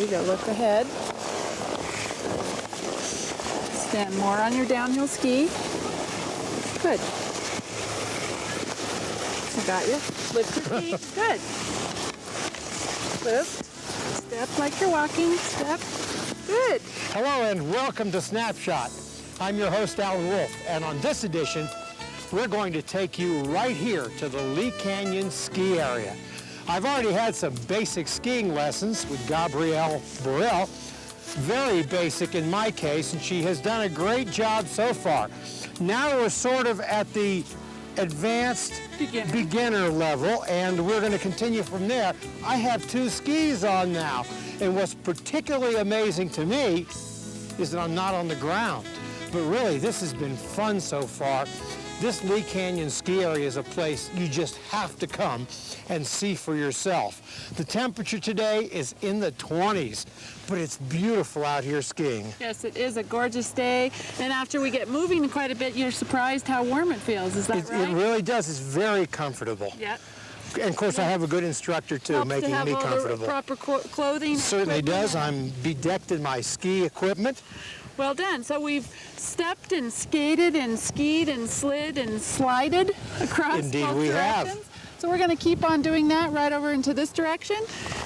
you go. Look ahead. Stand more on your downhill ski. Good. I got you. Lift your feet. Good. Lift. Step like you're walking. Step. Good. Hello and welcome to Snapshot. I'm your host, Alan Wolfe, and on this edition, we're going to take you right here to the Lee Canyon ski area. I've already had some basic skiing lessons with Gabrielle Burrell, very basic in my case, and she has done a great job so far. Now we're sort of at the advanced beginner level, and we're going to continue from there. I have 2 skis on now, and what's particularly amazing to me is that I'm not on the ground. But really, this has been fun so far. This Lee Canyon ski area is a place you just have to come and see for yourself. The temperature today is in the 20s, but it's beautiful out here skiing. Yes, it is a gorgeous day. And after we get moving quite a bit, you're surprised how warm it feels. Is that right? It really does. It's very comfortable. Yep. And of course, I have a good instructor too, Helps making to have me all comfortable. The proper clothing. Certainly equipment. does. I'm bedecked in my ski equipment. Well done. So we've stepped and skated and skied and slid and slided across Indeed both we directions. have. So we're going to keep on doing that right over into this direction,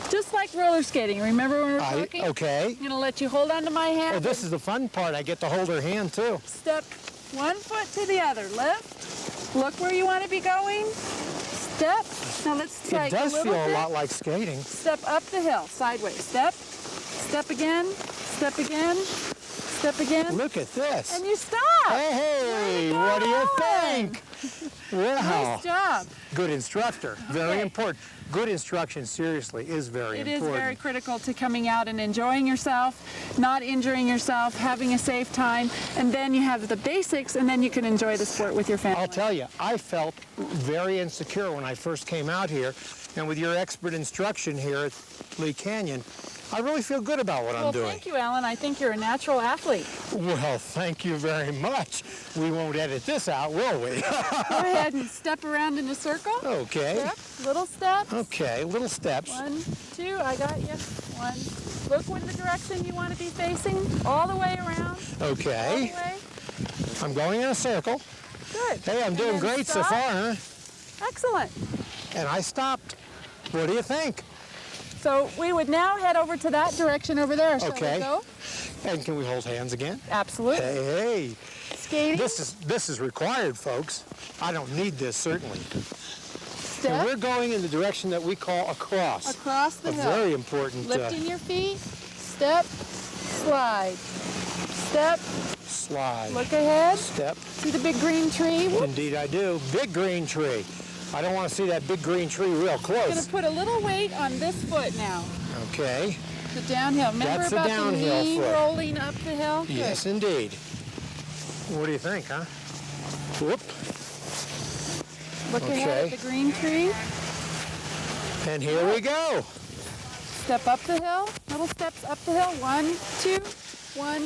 just like roller skating. Remember when we were talking? Okay. I'm going to let you hold on to my hand. Oh, this is the fun part. I get to hold her hand too. Step one foot to the other. Lift. Look where you want to be going. Step. Now let's try It does a little feel bit. a lot like skating. Step up the hill, sideways. Step. Step again. Step again. Step again. Look at this. And you stop. Hey, what do you think? Wow. Nice job. Good instructor. Very Okay. important. Good instruction, seriously, is very It important. is very critical to coming out and enjoying yourself, not injuring yourself, having a safe time, and then you have the basics, and then you can enjoy the sport with your family. I'll tell you, I felt very insecure when I first came out here, and with your expert instruction here at Lee Canyon, I really feel good about what I'm doing. Well, thank you, Alan. I think you're a natural athlete. Well, thank you very much. We won't edit this out, will we? Go ahead and step around in a circle. Okay. Step, little steps. Okay, little steps. 1, 2, I got you. 1. Look in the direction you want to be facing, all the way around. Okay. All the way. I'm going in a circle. Good. Hey, I'm And doing then great so stop. far, huh? Excellent. And I stopped. What do you think? So we would now head over to that direction over there. Shall Okay. we go? And can we hold hands again? Absolutely. Hey, Skating. this is required, folks. I don't need this, certainly. And Step we're going in the direction that we call across. across the A hill. very important Lifting your feet. Step. Slide. Step. slide. Look ahead. Step. See the big green tree? Whoop. Indeed I do. Big green tree. I don't want to see that big green tree real Going close. to put a little weight on this foot now. Okay. The downhill. Remember That's the about downhill knee foot. rolling up the hill? Good. Yes, indeed. What do you think, huh? Whoop. Look ahead Okay. at the green tree. And here we go. Step up the hill. Little steps up the hill. 1, 2, 1.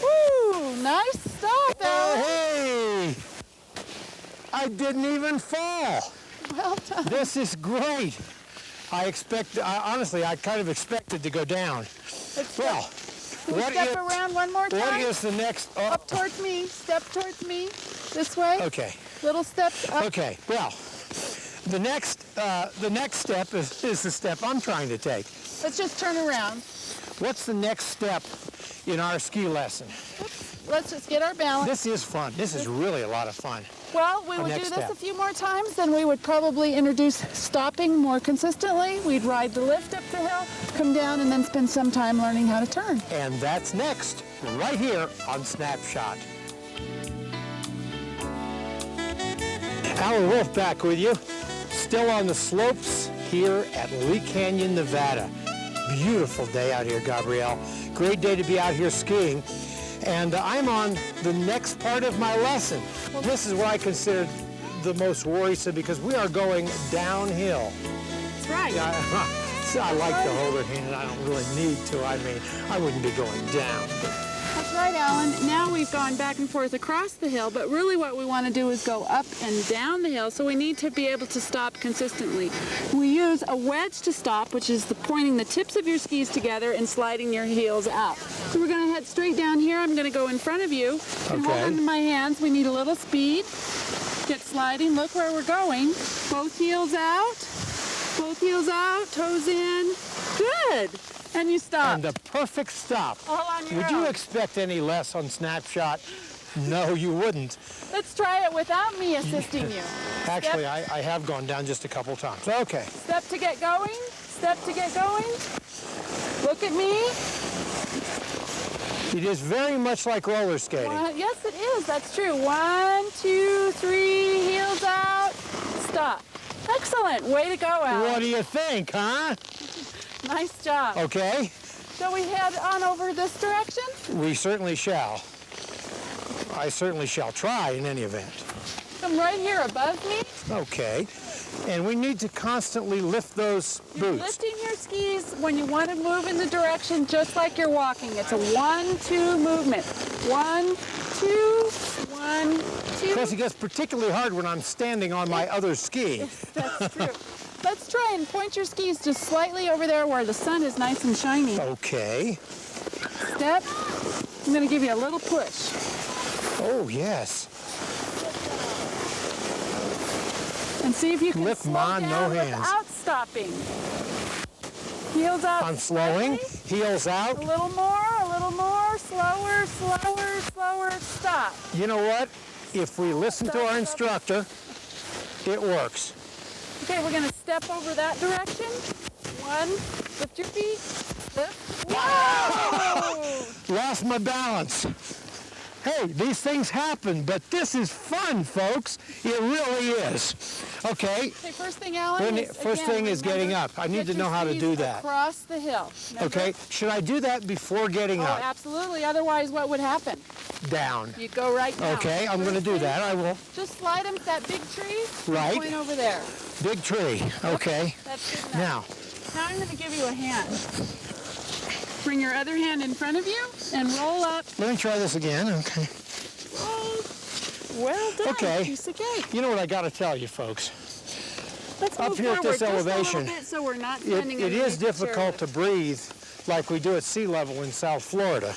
Woo! Nice stop, Oh, Alan. hey! I didn't even fall. Well done. This is great. Honestly, I kind of expected to go down. Let's Well, Can we what step is, around one more time? what is the next? Oh, Up towards me. Step towards me. This way. okay, Little steps up. okay. Well, the next step is the step I'm trying to take. Let's just turn around. What's the next step in our ski lesson? Let's just get our balance. This is fun. This is really a lot of fun. Well, we would do next this step. a few more times, then we would probably introduce stopping more consistently. We'd ride the lift up the hill, come down, and then spend some time learning how to turn. And that's next, right here on Snapshot. Alan Wolfe back with you, still on the slopes here at Lee Canyon, Nevada. Beautiful day out here, Gabrielle. Great day to be out here skiing. And I'm on the next part of my lesson. This is what I consider the most worrisome because we are going downhill. That's right. I like to hold her hand. I don't really need to. I mean, I wouldn't be going down. That's right, Alan. Now we've gone back and forth across the hill, but really what we want to do is go up and down the hill, so we need to be able to stop consistently. We use a wedge to stop, which is pointing the tips of your skis together and sliding your heels out. So we're going to head straight down here. I'm going to go in front of you and hold onto my hands. We need a little speed. Get sliding. Look where we're going. Both heels out. Both heels out. Toes in. Good. And you stop. And the perfect stop. All on your Would own. you expect any less on Snapshot? No, you wouldn't. Let's try it without me assisting you. Actually, I have gone down just a couple times. Okay. Step to get going. Step to get going. Look at me. It is very much like roller skating. Yes, it is. That's true. 1, 2, 3. Heels out. Stop. Excellent. Way to go, Alan. What do you think, huh? Nice job. Okay. Shall we head on over this direction? We certainly shall. I certainly shall try in any event. Come right here above me. Okay. And we need to constantly lift those You're boots. lifting your skis when you want to move in the direction just like you're walking. It's a 1-2 movement. 1, 2, 1, 2. Of course, it gets particularly hard when I'm standing on my other ski. That's true. Let's try and point your skis just slightly over there where the sun is nice and shiny. Okay. Step. I'm going to give you a little push. Oh, yes. And see if you can Lift slow my down no hands. without stopping. Heels out. I'm slowing. slightly. Heels out. A little more. Slower, slower, slower. Stop. You know what? If we listen to our instructor, it works. Okay, we're going to step over that direction. 1, lift your feet. Lift. Whoa! Lost my balance. Hey, these things happen, but this is fun, folks. It really is. Okay. Okay, first thing, Alan, First thing is getting up. I need to know how to do that. Across the hill. Remember? Okay. Should I do that before getting Oh, up? absolutely. Otherwise, what would happen? Down. You go right down. Okay, I'm going to do that. I will. Just slide him to that big tree. Right. Point over there. Big tree. Okay. That's good enough. Now, Now I'm going to give you a hand. Bring your other hand in front of you and roll up. let me try this again. Okay. Roll. Well done. Okay. Piece of cake. You know what I got to tell you, folks? Let's Up move here at forward this just elevation, a little bit so we're not It, standing it is underneath the difficult to chariot. breathe like we do at sea level in South Florida.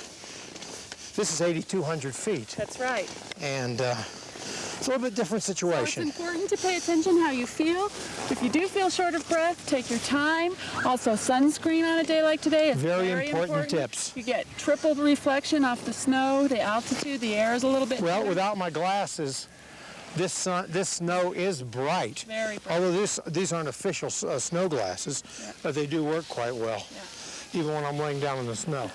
This is 8,200 feet, That's right. and it's a little bit different So it's situation. important to pay attention how you feel. If you do feel short of breath, take your time. Also, sunscreen on a day like today is Very very important tips. You get triple reflection off the snow, the altitude, the air is a little bit Well, better. without my glasses, this snow is bright. Very bright. Although these aren't official snow glasses, but they do work quite well, even when I'm laying down in the snow.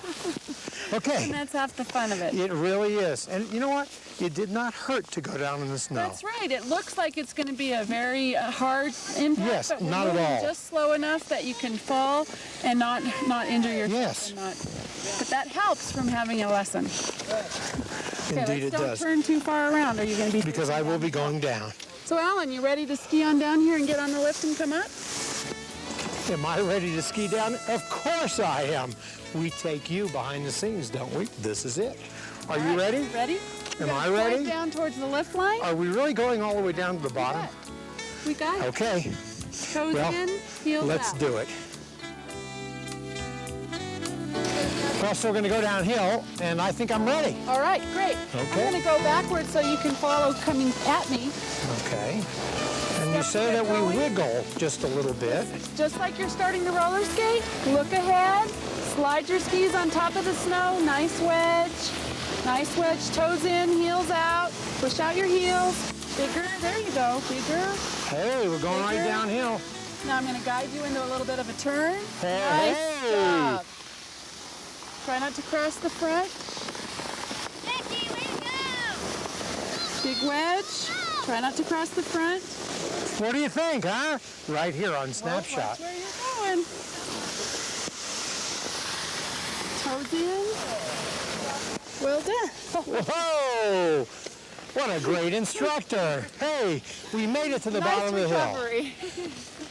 Okay. And that's half the fun of it. It really is. And you know what? It did not hurt to go down in the snow. That's right. It looks like it's going to be a very hard impact, Yes, but we're not at moving all. just slow enough that you can fall and not injure yourself. Yes. And but that helps from having a lesson. Okay, Indeed it let's don't does. turn too far around. Are you going to be? Because I will be going down. So, Alan, you ready to ski on down here and get on the lift and come up? Am I ready to ski down? Of course I am. We take you behind the scenes, don't we? This is it. Are you ready? Ready? Am We're I gonna slide ready? Down towards the lift line. Are we really going all the way down to the bottom? We got it. Okay, Toes well, in, heels let's out. do it. We're still going to go downhill, and I think I'm ready. All right, great. Okay. I'm going to go backwards so you can follow coming at me. Okay. And you Step say to that get we going. wiggle just a little bit. Just like you're starting to roller skate, look ahead, slide your skis on top of the snow, nice wedge, toes in, heels out, push out your heels, bigger, there you go, bigger. Hey, we're going right Bigger. downhill. Now I'm going to guide you into a little bit of a turn. Hey, Nice hey. job. Try not to cross the front. Becky, way to go! Big wedge. Try not to cross the front. What do you think, huh? Right here on Well, Snapshot. watch where you're going. Toes in. Well done. Whoa! What a great instructor. Hey, we made it to the bottom of the hill. recovery.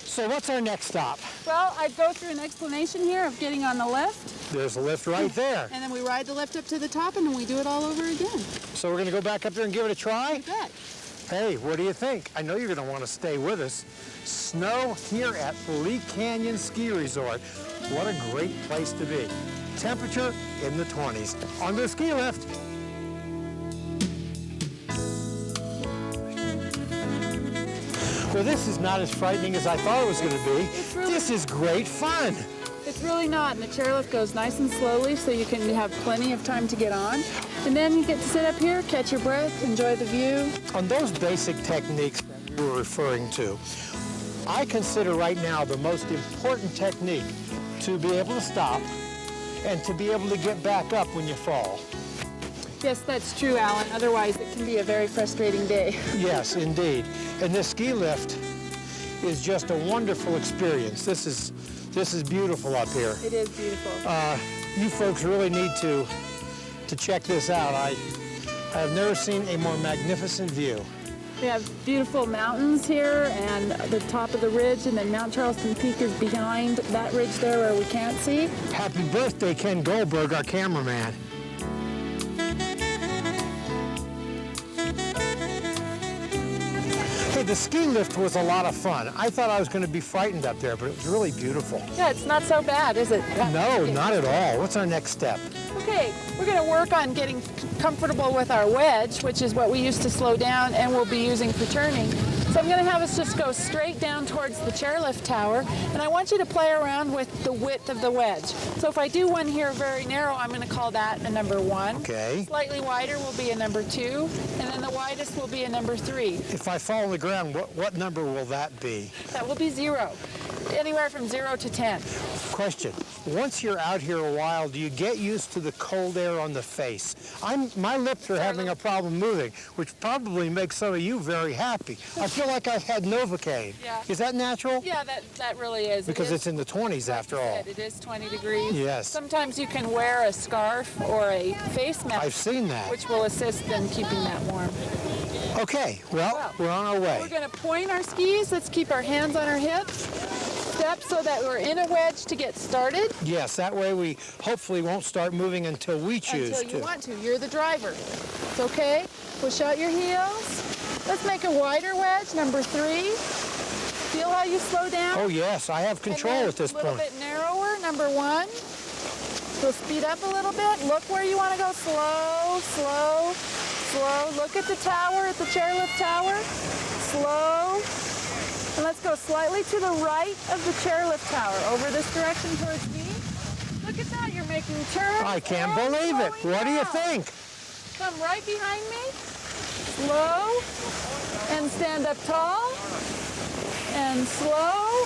So what's our next stop? Well, I'd go through an explanation here of getting on the lift, There's a lift right there. and then we ride the lift up to the top, and then we do it all over again. So we're going to go back up there and give it a try? You bet. Hey, what do you think? I know you're going to want to stay with us. Snow here at Lee Canyon Ski Resort. What a great place to be. Temperature in the 20s. On the ski lift. Well, this is not as frightening as I thought it was going to be. This is great fun. It's really not, and the chairlift goes nice and slowly, so you can have plenty of time to get on. And then you get to sit up here, catch your breath, enjoy the view. On those basic techniques that we were referring to, I consider right now the most important technique to be able to stop and to be able to get back up when you fall. Yes, that's true, Alan. Otherwise, it can be a very frustrating day. Yes, indeed. And this ski lift is just a wonderful experience. This is beautiful up here. It is beautiful. You folks really need to check this out. I have never seen a more magnificent view. We have beautiful mountains here and the top of the ridge, and then Mount Charleston Peak is behind that ridge there where we can't see. Happy birthday, Ken Goldberg, our cameraman. Hey, the ski lift was a lot of fun. I thought I was going to be frightened up there, but it was really beautiful. Yeah, it's not so bad, is it? No, not at all. What's our next step? Okay, we're going to work on getting comfortable with our wedge, which is what we use to slow down and we'll be using for turning. So I'm going to have us just go straight down towards the chairlift tower, and I want you to play around with the width of the wedge. So if I do one here very narrow, I'm going to call that a number 1. Okay. Slightly wider will be a number 2, and then the widest will be a number 3. If I fall on the ground, what number will that be? That will be 0. Anywhere from 0 to 10. Question. Once you're out here a while, do you get used to the cold air on the face? My lips are having a problem moving, which probably makes some of you very happy. I feel like I've had Novocaine. Yeah. Is that natural? Yeah, that really is. Because it's in the 20s after all. It is 20 degrees. Yes. Sometimes you can wear a scarf or a face mask, I've seen that. which will assist in keeping that warm. Okay, well, we're on our way. We're going to point our skis. Let's keep our hands on our hips. Step so that we're in a wedge to get started. Yes, that way we hopefully won't start moving until we choose Until you to. want to. You're the driver. It's okay. Push out your heels. Let's make a wider wedge, number 3. Feel how you slow down? Oh, yes, I have control at this A little point. bit narrower, number 1. So speed up a little bit. Look where you want to go. Slow, slow, slow. Look at the tower, at the chairlift tower. Slow. And let's go slightly to the right of the chairlift tower, over this direction towards me. Look at that, you're making turns. I can't believe it. slowing What do you down. think? Come right behind me. Slow. And stand up tall. And slow.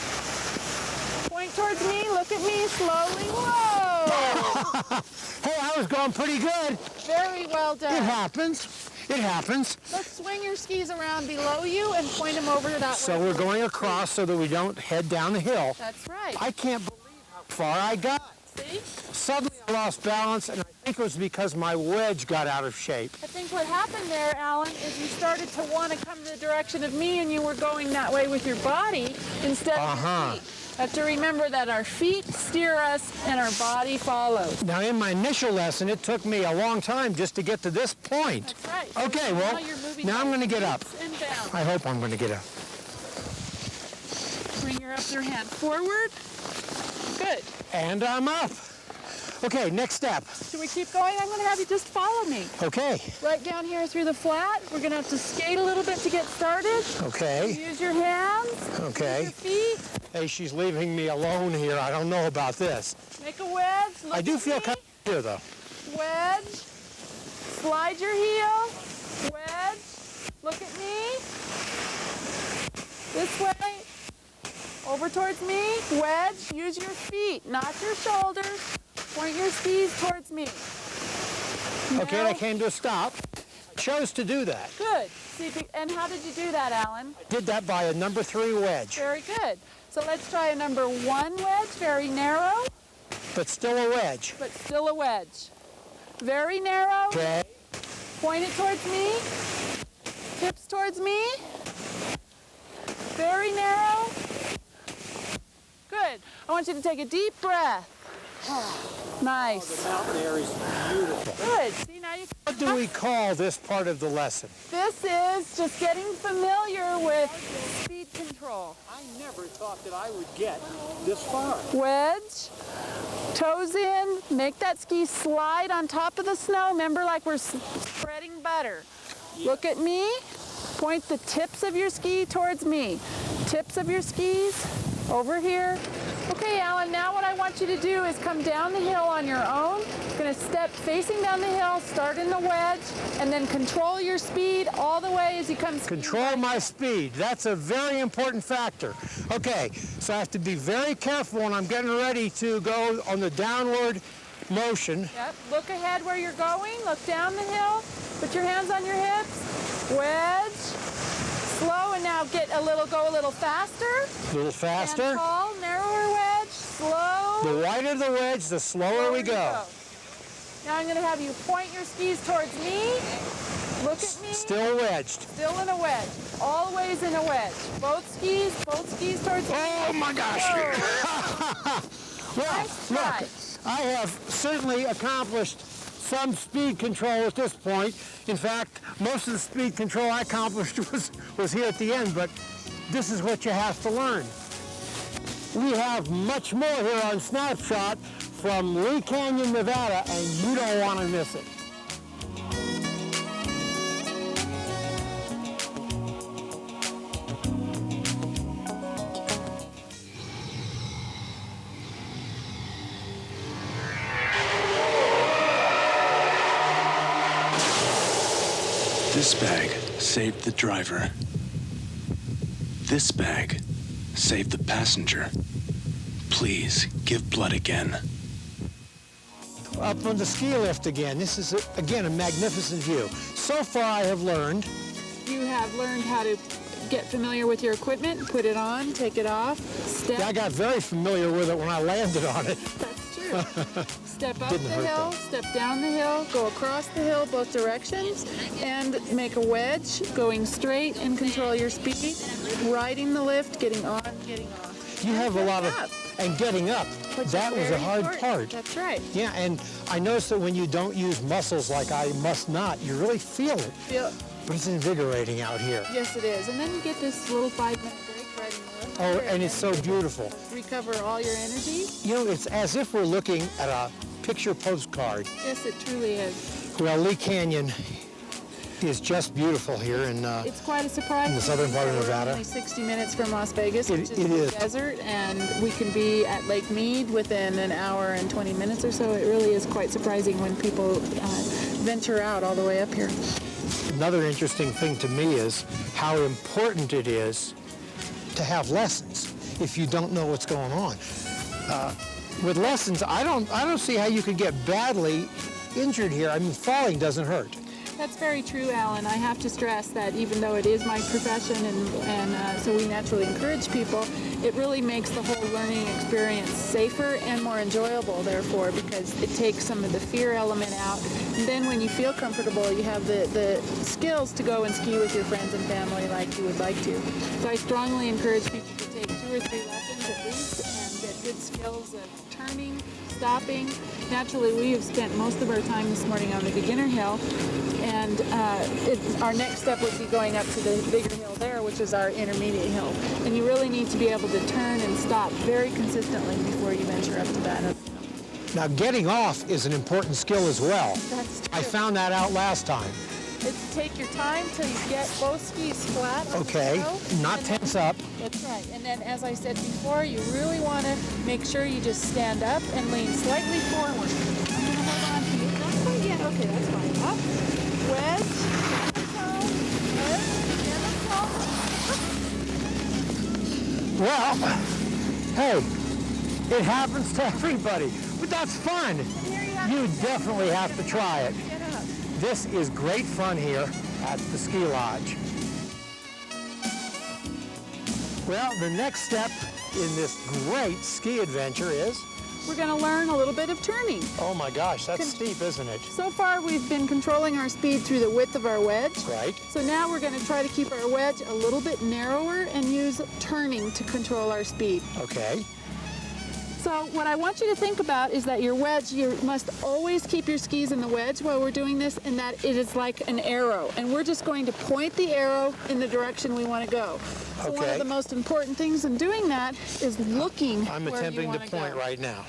Point towards me, look at me, slowly. Whoa! Hey, I was going pretty good. Very well done. It happens. It happens. Let's swing your skis around below you and point them over to that So way. we're going across so that we don't head down the hill. That's right. I can't believe how far I got. See? Suddenly I lost balance, and I think it was because my wedge got out of shape. I think what happened there, Alan, is you started to want to come the direction of me and you were going that way with your body instead of your feet. Have to remember that our feet steer us and our body follows. Now, in my initial lesson, it took me a long time just to get to this point. That's right. So Okay, well, now you're moving now I'm going to get up. ups and down. I hope I'm going to get up. Bring your upper hand forward. Good. And I'm up. Okay, next step. Should we keep going? I'm going to have you just follow me. Okay, Right down here through the flat. We're going to have to skate a little bit to get started. okay, Use your hands. okay. Use your feet. Hey, she's leaving me alone here. I don't know about this. Make a wedge. Look I do at feel me. comfortable here, though. Wedge. Slide your heel. Wedge. Look at me. This way. Over towards me. Wedge. Use your feet, not your shoulders. Point your skis towards me. Okay, Now- I came to a stop. Chose to do that. Good. See, and how did you do that, Alan? Did that by a number 3 wedge, Very good. So let's try a number 1 wedge, very narrow, but still a wedge. but still a wedge. Very narrow. Okay, Point it towards me. Hips towards me. Very narrow. Good. I want you to take a deep breath. Nice. The mountain air is beautiful. Good. See, now you What do we call this part of the lesson? This is just getting familiar with speed control. I never thought that I would get this far. Wedge, toes in, make that ski slide on top of the snow. Remember, like we're spreading butter. Yeah. Look at me. Point the tips of your ski towards me. Tips of your skis over here. Okay, Alan, now what I want you to do is come down the hill on your own. You're going to step facing down the hill, start in the wedge, and then control your speed all the way as you come. Control my speed. That's a very important factor. Okay, so I have to be very careful when I'm getting ready to go on the downward motion. Yep. Look ahead where you're going. Look down the hill. Put your hands on your hips. Wedge. Slow, and now go a little faster. A little faster. And tall, narrower wedge. Slow. The wider the wedge, the slower we go. Now I'm going to have you point your skis towards me. Look at me. Still wedged. Still in a wedge. Always in a wedge. Both skis towards me. Oh my gosh. Well, Nice try. look, I have certainly accomplished some speed control at this point. In fact, most of the speed control I accomplished was here at the end, but this is what you have to learn. We have much more here on Snapshot from Lee Canyon, Nevada, and you don't want to miss it. This bag saved the driver. This bag saved the passenger. Please give blood again. Up on the ski lift again. This is, again, a magnificent view. So far I have learned. You have learned how to get familiar with your equipment, put it on, take it off, step. I got very familiar with it when I landed on it. That's true. Step up Didn't the hurt, hill, though. step down the hill, go across the hill both directions, and make a wedge, going straight and control your speed, riding the lift, getting on, getting off. You have a lot of, Up, and getting up, which is that was a very hard important. part. That's right. Yeah, and I noticed that when you don't use muscles like I must not, you really feel it. But it's invigorating out here. Yes, it is. And then you get this little 5-minute break riding the lift. Oh, and it's so beautiful. Recover all your energy. You know, it's as if we're looking at a picture postcard. Yes, it truly is. Well, Lee Canyon is just beautiful here, and It's quite a surprise. In the southern part of We're Nevada. only 60 minutes from Las Vegas, It- which is it the is. desert, and we can be at Lake Mead within an hour and 20 minutes or so. It really is quite surprising when people venture out all the way up here. another interesting thing to me is how important it is to have lessons if you don't know what's going on. With lessons, I don't see how you could get badly injured here. I mean, falling doesn't hurt. That's very true, Alan. I have to stress that even though it is my profession and so we naturally encourage people, it really makes the whole learning experience safer and more enjoyable, therefore, because it takes some of the fear element out. And then when you feel comfortable, you have the skills to go and ski with your friends and family like you would like to. So I strongly encourage people to take 2 or 3 lessons at least and get good skills of turning, stopping. Naturally, we have spent most of our time this morning on the beginner hill, and our next step would be going up to the bigger hill there, which is our intermediate hill. And you really need to be able to turn and stop very consistently before you venture up to that other hill. Now, getting off is an important skill as well. That's true. I found that out last time. It's take your time till you get both skis flat on Okay, the snow, not and tense up. That's right. And then, as I said before, you really want to make sure you just stand up and lean slightly forward. I'm going to hold on to you. Not quite yet. Okay, that's fine. Up. Wedge. Down. Wedge. Down. Well, hey, it happens to everybody, but that's fun. You definitely have to try it. Get up. This is great fun here at the ski lodge. Well, the next step in this great ski adventure is we're going to learn a little bit of turning. Oh my gosh, that's steep, isn't it? So far, we've been controlling our speed through the width of our wedge. Right. So now we're going to try to keep our wedge a little bit narrower and use turning to control our speed. Okay. So what I want you to think about is that your wedge, you must always keep your skis in the wedge while we're doing this, and that it is like an arrow. And we're just going to point the arrow in the direction we want to go. So one of the most important things in doing that is looking I'm where attempting you to want point go. right now.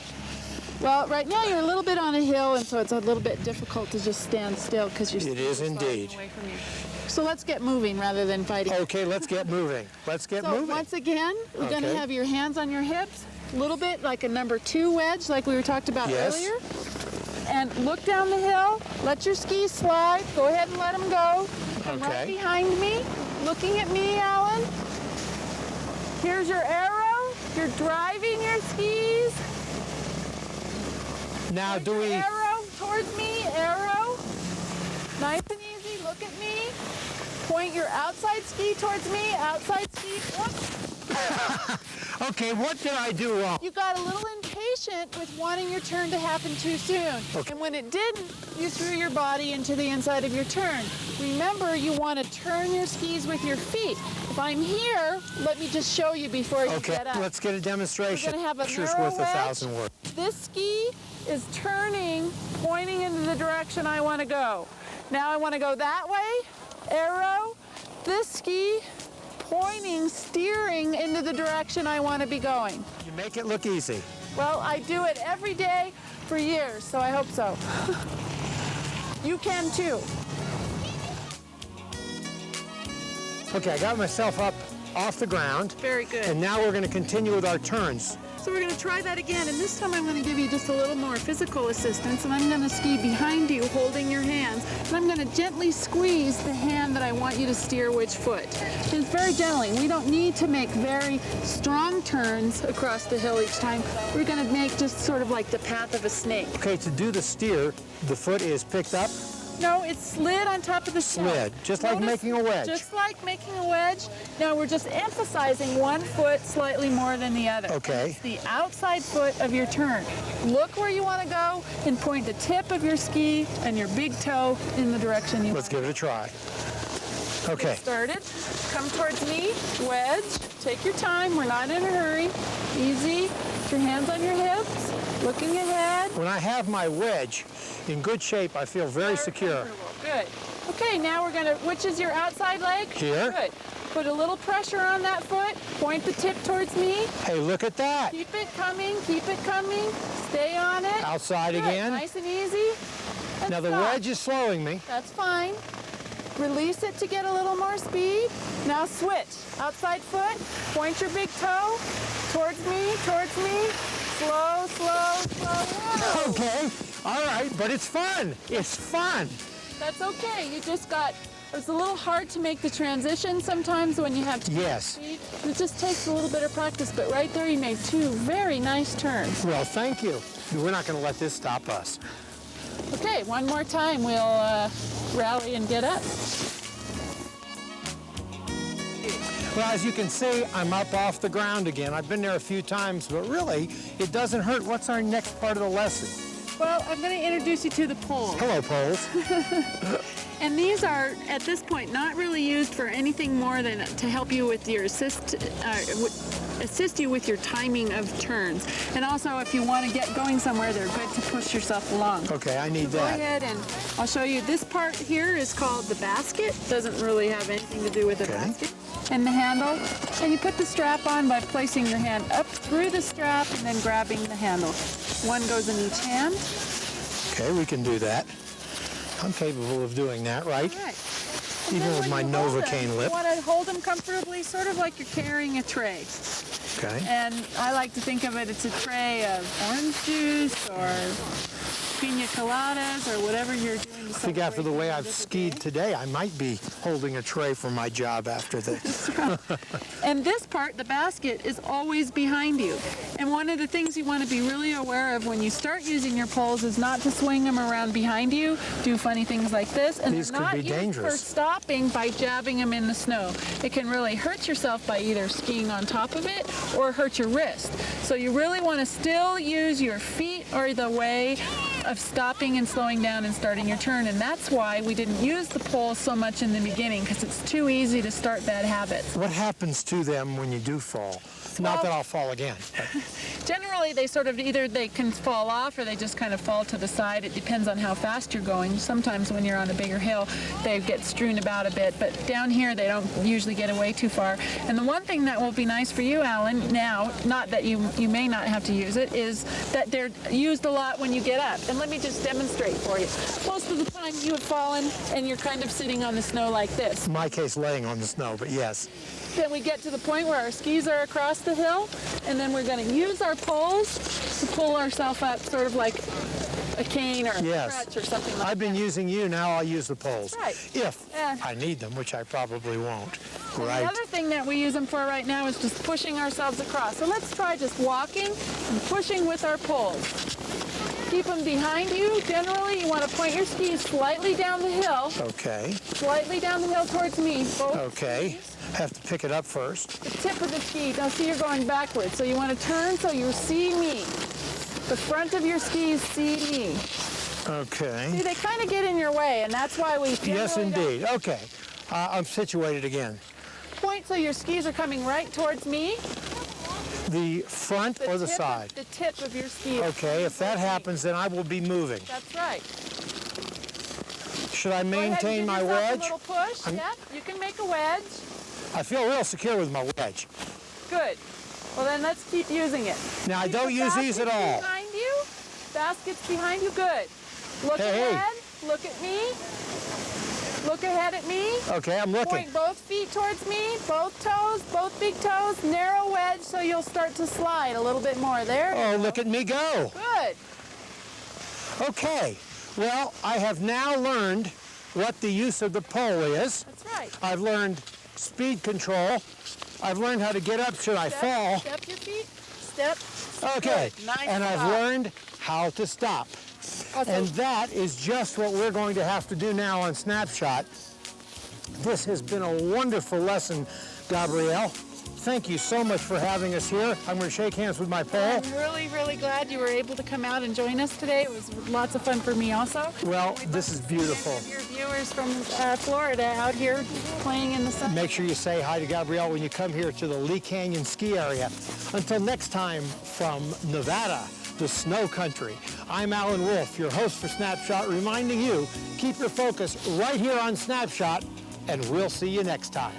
Well, right now you're a little bit on a hill, and so it's a little bit difficult to just stand still because you're It is sliding indeed. away from you. So let's get moving rather than fighting. Okay, let's get moving. Let's get So moving. once again, we're going to Okay. have your hands on your hips, a little bit like a number 2 wedge like we were talked about Yes. earlier. And look down the hill, let your skis slide, go ahead and let them go. Come right Okay. behind me, looking at me, Alan. Here's your arrow, you're driving your skis. Now, Here's do your we... arrow towards me, arrow. Nice and easy, look at me. Point your outside ski towards me, outside ski. Whoops. Okay, what did I do wrong? You got a little impatient with wanting your turn to happen too soon. Okay. And when it didn't, you threw your body into the inside of your turn. Remember, you want to turn your skis with your feet. If I'm here, let me just show you before you Okay, get up. let's get a demonstration. We're gonna have a Picture's narrow worth a wedge. 1,000 words. This ski is turning, pointing into the direction I want to go. Now I want to go that way, arrow. This ski, pointing, steering into the direction I want to be going. You make it look easy. Well, I do it every day for years, so I hope so. You can too. Okay, I got myself up off the ground, Very good. and now we're going to continue with our turns. So we're going to try that again, and this time I'm going to give you just a little more physical assistance, and I'm going to ski behind you holding your hands, and I'm going to gently squeeze the hand that I want you to steer which foot. And it's very gently. We don't need to make very strong turns across the hill each time. We're going to make just sort of like the path of a snake. Okay, to do the steer, the foot is picked up. No, it's slid on top of the shell. Slid, just like making a wedge. Just like making a wedge. Now we're just emphasizing one foot slightly more than the other. Okay. It's the outside foot of your turn. Look where you want to go and point the tip of your ski and your big toe in the direction you Let's want. give it a try. Okay. Get started. Come towards me, wedge. Take your time. We're not in a hurry. Easy. Put your hands on your hips. Looking ahead. When I have my wedge in good shape, I feel very secure. Good. Okay, now we're going to, which is your outside leg? Here. Good. Put a little pressure on that foot. Point the tip towards me. Hey, look at that. Keep it coming. Keep it coming. Stay on it. Outside Good. again. Nice and easy. And Now the stop. wedge is slowing me. That's fine. Release it to get a little more speed. Now switch. Outside foot. Point your big toe towards me. Towards me. Slow, slow, slow. Whoa. Okay, all right, but it's fun. It's fun. That's okay. You just got, it's a little hard to make the transition sometimes when you have too much Yes. speed. It just takes a little bit of practice, but right there you made 2 very nice turns. Well, thank you. We're not going to let this stop us. Okay, one more time. We'll rally and get up. Well, as you can see, I'm up off the ground again. I've been there a few times, but really, it doesn't hurt. What's our next part of the lesson? Well, I'm going to introduce you to the poles. Hello, poles. And these are, at this point, not really used for anything more than to help you with your assist you with your timing of turns. And also, if you want to get going somewhere, they're good to push yourself along. Okay, I need Go that. ahead and I'll show you. This part here is called the basket. Doesn't really have anything to do with the Okay. basket. And the handle. And you put the strap on by placing your hand up through the strap and then grabbing the handle. One goes in each hand. Okay, we can do that. I'm capable of doing that, right? All right. And Even then with when my you hold Novocaine them, lip. You want to hold them comfortably, sort of like you're carrying a tray. Okay. And I like to think of it, it's a tray of orange juice or pina coladas or whatever you're doing. I think after the way I've skied today, I might be holding a tray for my job after this. And this part, the basket, is always behind you. And one of the things you want to be really aware of when you start using your poles is not to swing them around behind you, do funny things like this, and These they're could not be used dangerous. for stopping by jabbing them in the snow. It can really hurt yourself by either skiing on top of it or hurt your wrist. So you really want to still use your feet or the way of stopping and slowing down and starting your turn. And that's why we didn't use the poles so much in the beginning, because it's too easy to start bad habits. What happens to them when you do fall? Not that I'll fall again. But. Generally, they sort of either they can fall off or they just kind of fall to the side. It depends on how fast you're going. Sometimes when you're on a bigger hill, they get strewn about a bit, but down here they don't usually get away too far. And the one thing that will be nice for you, Alan, now, not that you may not have to use it, is that they're used a lot when you get up. And let me just demonstrate for you. Most of the time you have fallen and you're kind of sitting on the snow like this. In my case, laying on the snow, but yes. Then we get to the point where our skis are across the hill, and then we're going to use our poles to pull ourselves up, sort of like a cane or a crutch or something like that. I've been using you, now I'll use the poles. That's right. If I need them, which I probably won't. Right. The other thing that we use them for right now is just pushing ourselves across. So let's try just walking and pushing with our poles. Keep them behind you. Generally, you want to point your skis slightly down the hill. Okay. Slightly down the hill towards me. Both Okay. Have to pick it up first. the tip of the ski. Now see, you're going backwards. So you want to turn so you see me. The front of your skis see me. Okay. See, they kind of get in your way, and that's why we Yes, generally don't indeed. Okay. I'm situated again. point so your skis are coming right towards me. The front or the side? The tip of your ski. Okay, if that happens, then I will be moving. That's right. Should I Go ahead and maintain give my yourself wedge? A little push. Yep, you can make a wedge. I feel real secure with my wedge. Good. Well, then let's keep using it. Now, I Keep don't the use these at baskets all. Behind you. Baskets behind you. Good. Look Hey. ahead. Look at me. Look ahead at me. Okay, I'm looking. Point both feet towards me. Both toes, both big toes. Narrow wedge so you'll start to slide a little bit more. There. Oh, look at me go. Good. Okay. Well, I have now learned what the use of the pole is. That's right. I've learned speed control. I've learned how to get up should I fall. Step your feet. Step. Okay. Good. Nice And I've job. learned how to stop. Also, And that is just what we're going to have to do now on Snapshot. This has been a wonderful lesson, Gabrielle. Thank you so much for having us here. I'm going to shake hands with my pole. I'm really, really glad you were able to come out and join us today. It was lots of fun for me also. Well, this is beautiful. Your viewers from Florida out here playing in the sun. Make sure you say hi to Gabrielle when you come here to the Lee Canyon ski area. Until next time, from Nevada, the snow country, I'm Alan Wolfe, your host for Snapshot, reminding you, keep your focus right here on Snapshot, and we'll see you next time.